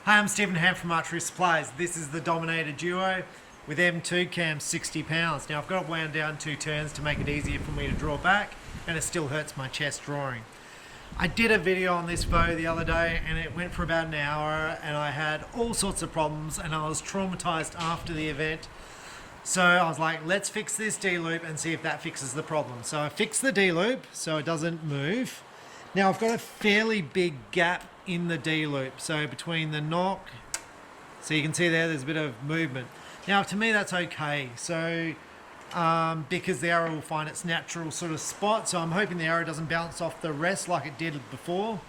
Hi, I'm Stephen Ham from Archery Supplies. This is the Dominator Duo with M2 cam 60 pounds. Now I've got it wound down 2 turns to make it easier for me to draw back, and it still hurts my chest drawing. I did a video on this bow the other day and it went for about an hour and I had all sorts of problems and I was traumatized after the event. So I was like, let's fix this D-loop and see if that fixes the problem. So I fixed the D-loop so it doesn't move. Now I've got a fairly big gap in the D-loop, so between the knock, so you can see there's a bit of movement. Now to me that's okay, so because the arrow will find its natural sort of spot, so I'm hoping the arrow doesn't bounce off the rest like it did before.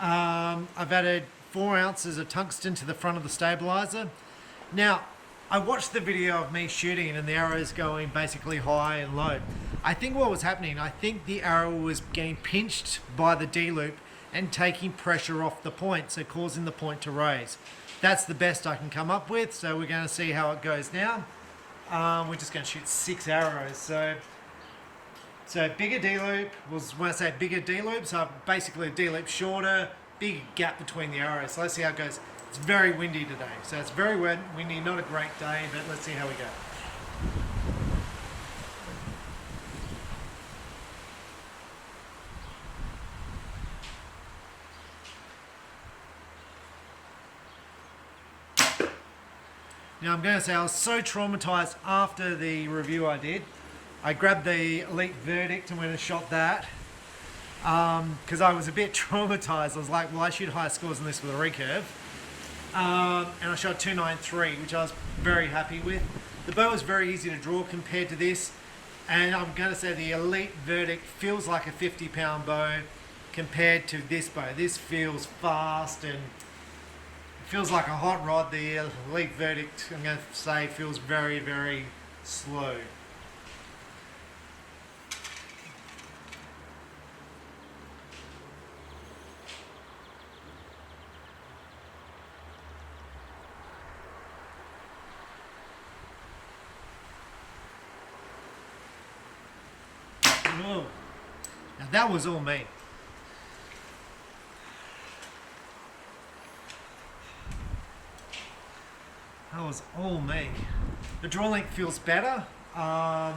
I've added 4 ounces of tungsten to the front of the stabilizer. Now I watched the video of me shooting and the arrows going basically high and low. I think what was happening, I think the arrow was getting pinched by the D-loop and taking pressure off the point, so causing the point to raise. That's the best I can come up with, so we're going to see how it goes now. We're just going to shoot 6 arrows. So bigger D-loop, when I say bigger D-loop, so basically a D-loop shorter, big gap between the arrows. So let's see how it goes. It's very windy today, so it's very windy, not a great day, but let's see how we go. Now I'm going to say I was so traumatized after the review I did. I grabbed the Elite Verdict and went and shot that because I was a bit traumatized. I was like, well, I shoot higher scores than this with a recurve. And I shot 293, which I was very happy with. The bow was very easy to draw compared to this, and I'm going to say the Elite Verdict feels like a 50-pound bow compared to this bow. This feels fast and feels like a hot rod. The Elite Verdict, I'm going to say, feels very, very slow. Whoa. Now that was all me. That was all me. The draw length feels better. I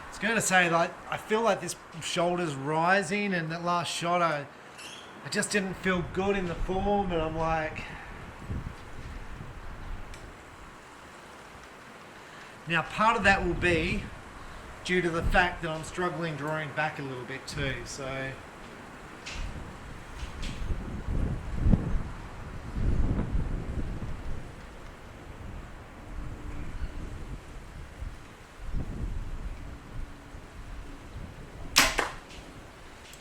was going to say, like, I feel like this shoulder's rising, and that last shot I just didn't feel good in the form, and I'm like... Now part of that will be due to the fact that I'm struggling drawing back a little bit too, so...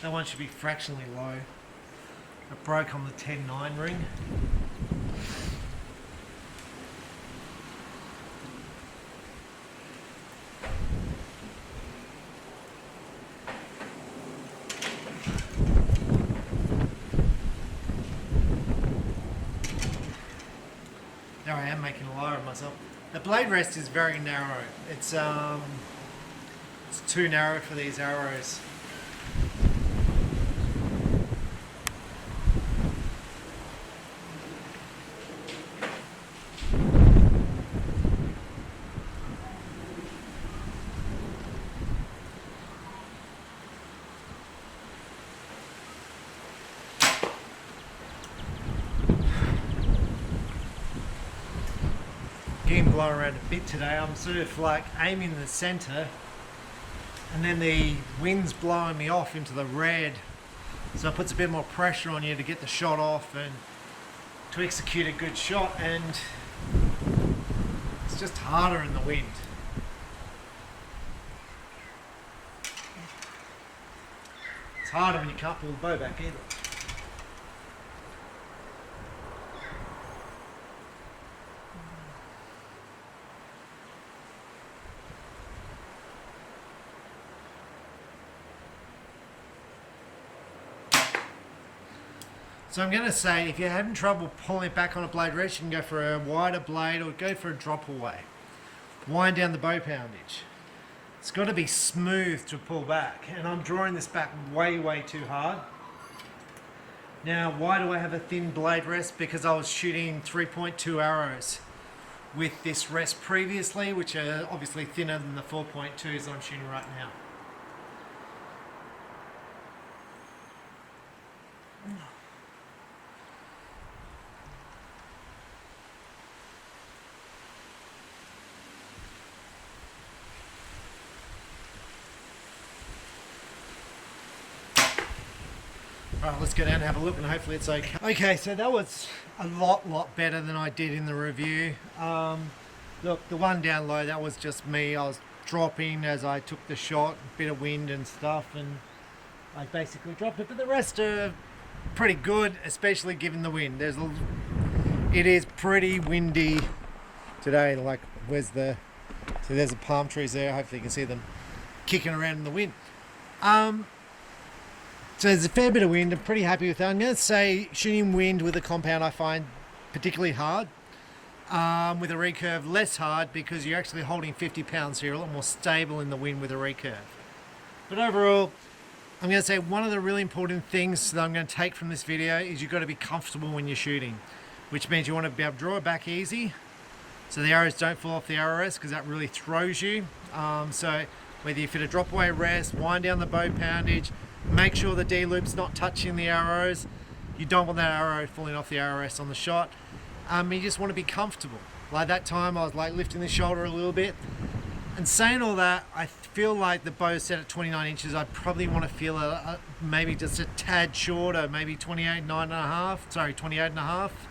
That one should be fractionally low. It broke on the 10-9 ring. There I am making a liar of myself. The blade rest is very narrow. It's too narrow for these arrows. Getting blown around a bit today. I'm sort of like aiming the center and then the wind's blowing me off into the red, so it puts a bit more pressure on you to get the shot off and to execute a good shot, and it's just harder in the wind. It's harder when you can't pull the bow back either. So I'm going to say, if you're having trouble pulling it back on a blade rest, you can go for a wider blade or go for a drop away. Wind down the bow poundage. It's got to be smooth to pull back, and I'm drawing this back way too hard. Now, why do I have a thin blade rest? Because I was shooting 3.2 arrows with this rest previously, which are obviously thinner than the 4.2s I'm shooting right now. Alright, let's go down and have a look, and hopefully it's okay. Okay, so that was a lot better than I did in the review. Look, the one down low, that was just me. I was dropping as I took the shot, a bit of wind and stuff, and I basically dropped it. But the rest are pretty good, especially given the wind. It is pretty windy today. Like, so there's the palm trees there. Hopefully you can see them kicking around in the wind. So there's a fair bit of wind. I'm pretty happy with that. I'm going to say shooting wind with a compound I find particularly hard. With a recurve less hard, because you're actually holding 50 pounds, so you're a lot more stable in the wind with a recurve. But overall, I'm going to say one of the really important things that I'm going to take from this video is you've got to be comfortable when you're shooting, which means you want to be able to draw it back easy so the arrows don't fall off the arrow rest, because that really throws you. So whether you fit a drop away rest, wind down the bow poundage, make sure the D-loop's not touching the arrows. You don't want that arrow falling off the arrow rest on the shot. You just want to be comfortable. Like that time I was like lifting the shoulder a little bit. And saying all that, I feel like the bow set at 29 inches, I'd probably want to feel maybe just a tad shorter, maybe 28 and a half.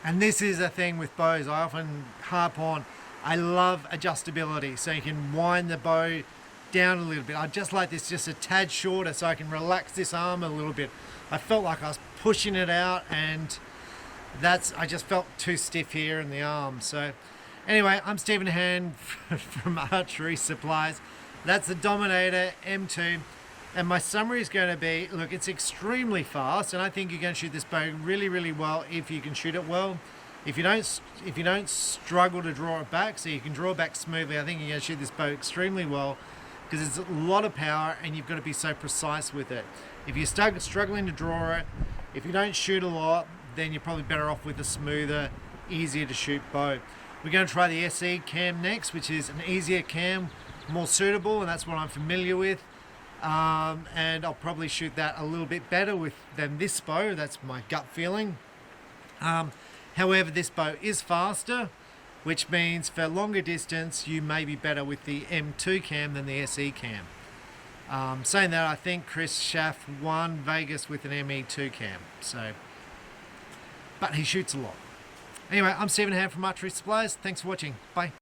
And this is a thing with bows I often harp on. I love adjustability, so you can wind the bow down a little bit. I just like this just a tad shorter so I can relax this arm a little bit. I felt like I was pushing it out, and I just felt too stiff here in the arm. So anyway, I'm Stephen Hand from Archery Supplies. That's the Dominator M2, and my summary is going to be, look, it's extremely fast, and I think you're going to shoot this bow really well if you can shoot it well. If you don't struggle to draw it back, so you can draw it back smoothly, I think you're going to shoot this bow extremely well, because it's a lot of power and you've got to be so precise with it. If you're struggling to draw it, if you don't shoot a lot, then you're probably better off with a smoother, easier to shoot bow. We're going to try the SE cam next, which is an easier cam, more suitable, and that's what I'm familiar with. And I'll probably shoot that a little bit better than this bow. That's my gut feeling. However, this bow is faster, which means for longer distance you may be better with the M2 cam than the SE cam. Saying that, I think Chris Schaff won Vegas with an ME2 cam, but he shoots a lot. Anyway, I'm Stephen Hand from Archery Supplies. Thanks for watching. Bye.